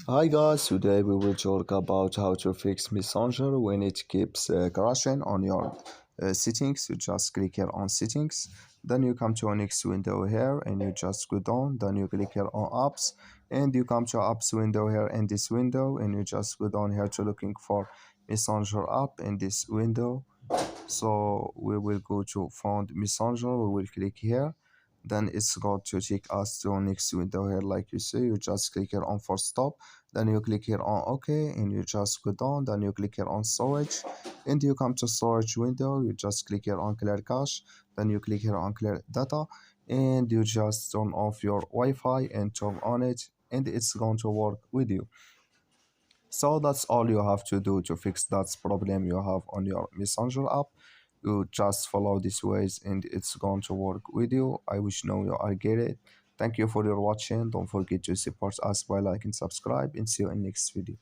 Hi guys, today we will talk about how to fix Messenger when it keeps crashing on your settings. You just click here on settings, then you come to a next window here and you just go down, then you click here on apps and you come to apps window here in this window and you just go down here to looking for Messenger app in this window. So we will go to found Messenger, we will click here, then it's going to take us to next window here. Like you see, you just click here on for stop, then you click here on OK and you just go down, then you click here on storage and you come to storage window, you just click here on clear cache, then you click here on clear data and you just turn off your Wi-Fi and turn on it and it's going to work with you. So that's all you have to do to fix that problem you have on your Messenger app. You just follow these ways and it's going to work with you. I wish now you are get it. Thank you for your watching. Don't forget to support us by liking, subscribe, and see you in next video.